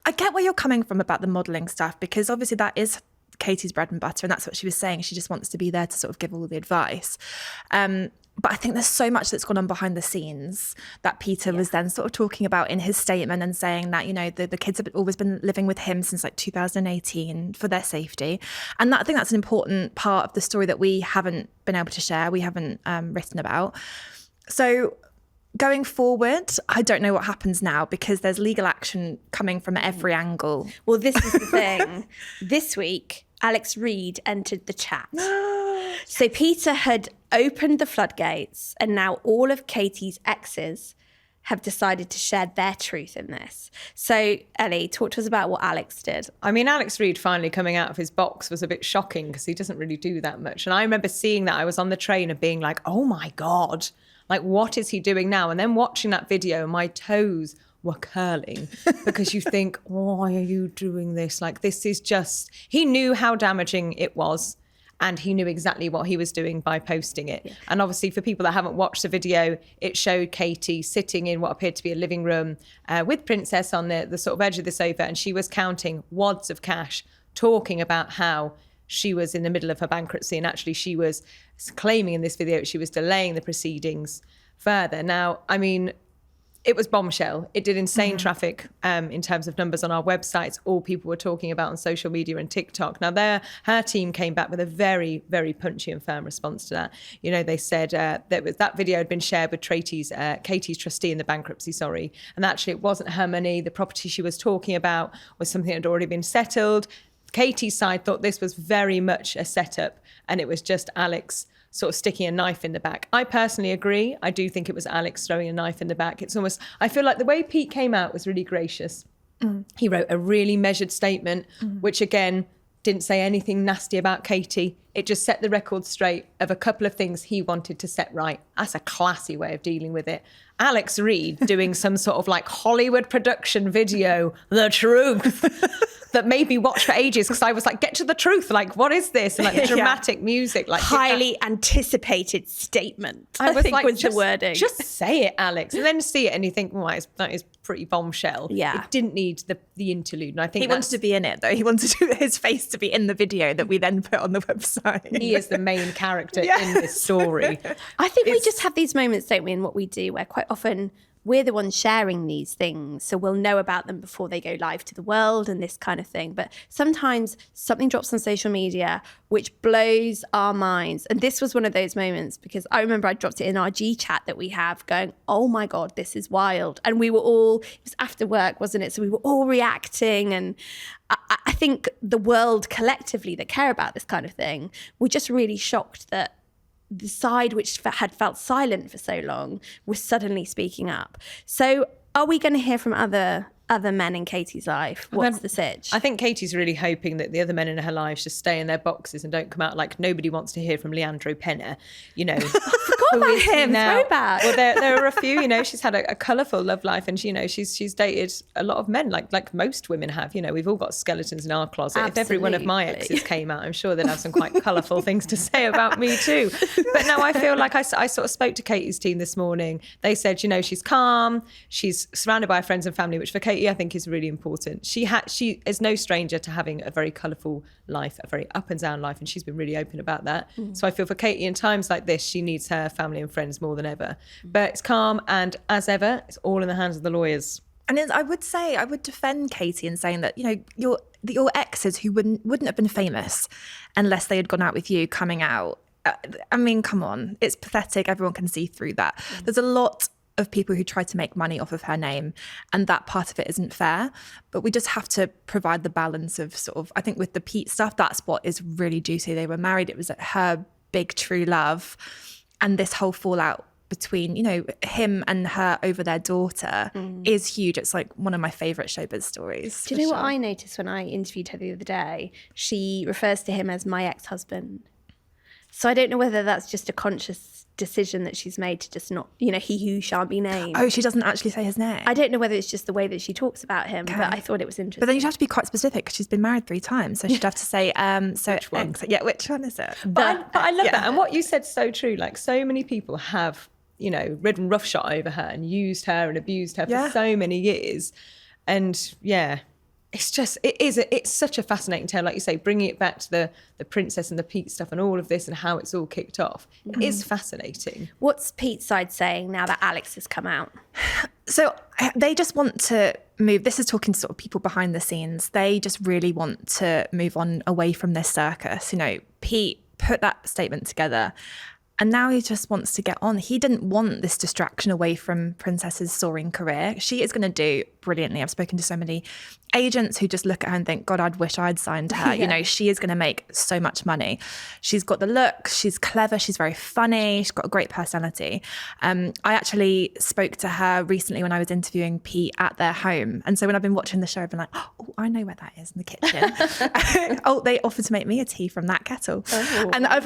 I get where you're coming from about the modelling stuff, because obviously that is Katie's bread and butter, and that's what she was saying. She just wants to be there to sort of give all the advice. But I think there's so much that's gone on behind the scenes that Peter was then sort of talking about in his statement, and saying that, you know, the kids have always been living with him since like 2018 for their safety. And I think that's an important part of the story that we haven't been able to share, we haven't written about. So going forward, I don't know what happens now, because there's legal action coming from every angle. Well, this is the thing. This week, Alex Reid entered the chat. So Peter had opened the floodgates, and now all of Katie's exes have decided to share their truth in this. So Ellie, talk to us about what Alex did. I mean, Alex Reid finally coming out of his box was a bit shocking, because he doesn't really do that much. And I remember seeing that. I was on the train and being like, oh my God, like, what is he doing now? And then watching that video, my toes were curling, because you think, why are you doing this? Like, this is just, he knew how damaging it was, and he knew exactly what he was doing by posting it. Yeah. And obviously, for people that haven't watched the video, it showed Katie sitting in what appeared to be a living room with Princess on the sort of edge of the sofa, and she was counting wads of cash, talking about how she was in the middle of her bankruptcy, and actually she was claiming in this video she was delaying the proceedings further. Now, I mean, it was bombshell. It did insane traffic in terms of numbers on our websites. All people were talking about on social media and TikTok. Now, her team came back with a very, very punchy and firm response to that. You know, they said that video had been shared with Katie's trustee in the bankruptcy, and actually it wasn't her money. The property she was talking about was something that had already been settled. Katie's side thought this was very much a setup, and it was just Alex sort of sticking a knife in the back. I personally agree. I do think it was Alex throwing a knife in the back. It's almost, I feel like the way Pete came out was really gracious. He wrote a really measured statement, which again, didn't say anything nasty about Katie. It just set the record straight of a couple of things he wanted to set right. That's a classy way of dealing with it. Alex Reid doing some sort of like Hollywood production video, the truth, that made me watch for ages, because I was like, get to the truth. Like, what is this? And like the dramatic music. Like highly anticipated statement, I was think like, was the wording. Just say it, Alex. And then see it and you think, well, that is pretty bombshell. Yeah. It didn't need the interlude. And I think he wanted to be in it, though. He wanted his face to be in the video that we then put on the website. He is the main character in this story. I think we just have these moments, don't we, in what we do, where quite often we're the ones sharing these things, so we'll know about them before they go live to the world and this kind of thing. But sometimes something drops on social media which blows our minds. And this was one of those moments, because I remember I dropped it in our G chat that we have, going, oh my God, this is wild. And we were all, it was after work, wasn't it? So we were all reacting. And I think the world collectively that care about this kind of thing were just really shocked that the side which had felt silent for so long was suddenly speaking up. So are we going to hear from other men in Katie's life? What's the sitch? I think Katie's really hoping that the other men in her life just stay in their boxes and don't come out. Like, nobody wants to hear from Leandro Penna, you know. I forgot about him, throwback. Well, there are a few, you know, she's had a colourful love life, and you know, she's dated a lot of men, like most women have. You know, we've all got skeletons in our closet. Absolutely. If every one of my exes came out, I'm sure they'd have some quite colourful things to say about me too. But no, I feel like I sort of spoke to Katie's team this morning. They said, you know, she's calm, she's surrounded by her friends and family, which for Katie I think is really important. She is no stranger to having a very colourful life, a very up and down life, and she's been really open about that. So I feel for Katie in times like this, she needs her family and friends more than ever. But it's calm, and as ever, it's all in the hands of the lawyers. And I would defend Katie in saying that, you know, your exes who wouldn't have been famous unless they had gone out with you coming out. I mean, come on, it's pathetic. Everyone can see through that. There's a lot of people who try to make money off of her name, and that part of it isn't fair. But we just have to provide the balance of sort of, I think with the Pete stuff, that's what is really juicy. They were married, it was her big true love, and this whole fallout between, you know, him and her over their daughter is huge. It's like one of my favourite Showbiz stories. Do you know what I noticed when I interviewed her the other day? She refers to him as my ex-husband. So I don't know whether that's just a conscious decision that she's made to just not, you know, he who shan't be named. Oh, she doesn't actually say his name? I don't know whether it's just the way that she talks about him, but I thought it was interesting. But then you'd have to be quite specific, because she's been married 3 times. So she'd have to say, so which one? Yeah, which one is it? But I love that. And what you said's so true. Like, so many people have, you know, ridden roughshod over her and used her and abused her for so many years. And yeah, it's such a fascinating tale, like you say, bringing it back to the princess and the Pete stuff and all of this and how it's all kicked off. It is fascinating. What's Pete's side saying now that Alex has come out? So they just want to move. This is talking to sort of people behind the scenes. They just really want to move on away from this circus. You know, Pete put that statement together and now he just wants to get on. He didn't want this distraction away from Princess's soaring career. She is going to do brilliantly. I've spoken to so many agents who just look at her and think, God, I'd wish I'd signed her. You know, she is going to make so much money. She's got the look, she's clever, she's very funny, she's got a great personality. I actually spoke to her recently when I was interviewing Pete at their home. And so when I've been watching the show, I've been like, oh, I know where that is in the kitchen. Oh, they offered to make me a tea from that kettle. Oh. And I've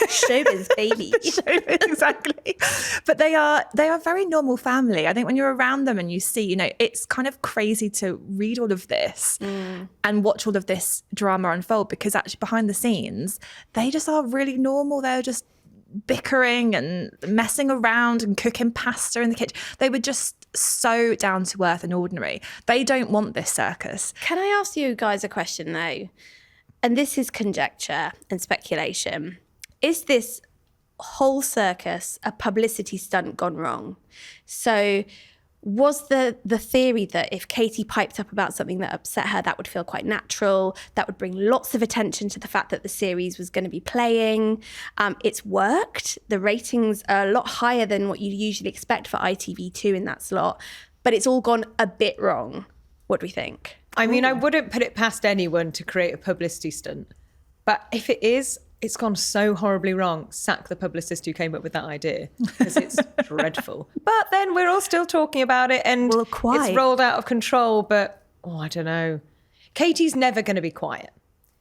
Showbiz, baby. Exactly. But they are a very normal family. I think when you're around them and you see, you know, it's kind of crazy to read all of this and watch all of this drama unfold, because actually behind the scenes, they just are really normal. They're just bickering and messing around and cooking pasta in the kitchen. They were just so down to earth and ordinary. They don't want this circus. Can I ask you guys a question though? And this is conjecture and speculation. Is this whole circus a publicity stunt gone wrong? So was the theory that if Katie piped up about something that upset her, that would feel quite natural, that would bring lots of attention to the fact that the series was going to be playing? It's worked. The ratings are a lot higher than what you'd usually expect for ITV2 in that slot, but it's all gone a bit wrong. What do we think? I mean, I wouldn't put it past anyone to create a publicity stunt, but if it is, it's gone so horribly wrong. Sack the publicist who came up with that idea, because it's dreadful. But then we're all still talking about it and it's rolled out of control. But, I don't know. Katie's never going to be quiet.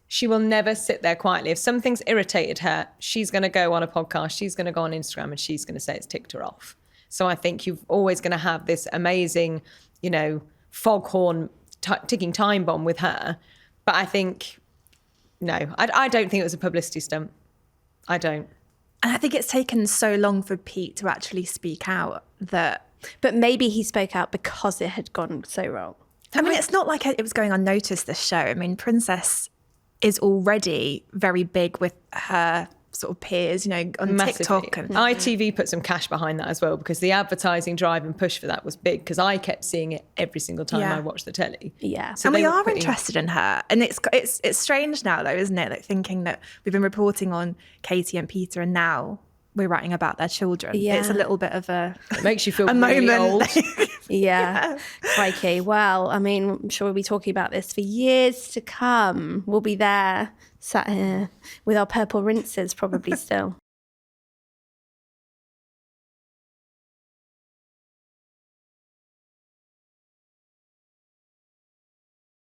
She will never sit there quietly. If something's irritated her, she's going to go on a podcast, she's going to go on Instagram and she's going to say it's ticked her off. So I think you're always going to have this amazing, you know, foghorn ticking time bomb with her. But I think... No, I don't think it was a publicity stunt. I don't. And I think it's taken so long for Pete to actually speak out that... But maybe he spoke out because it had gone so wrong. I mean, it's not like it was going unnoticed, this show. I mean, Princess is already very big with her sort of peers, you know, on Massively. TikTok. And ITV put some cash behind that as well, because the advertising drive and push for that was big, because I kept seeing it every single time I watched the telly. Yeah. So and we are interested in her. And it's strange now, though, isn't it? Like thinking that we've been reporting on Katie and Peter and now we're writing about their children. Yeah. It's a little bit of It makes you feel a really moment. old. Yeah. Crikey. Well, I mean, I'm sure we'll be talking about this for years to come. We'll be there, sat here with our purple rinses probably still.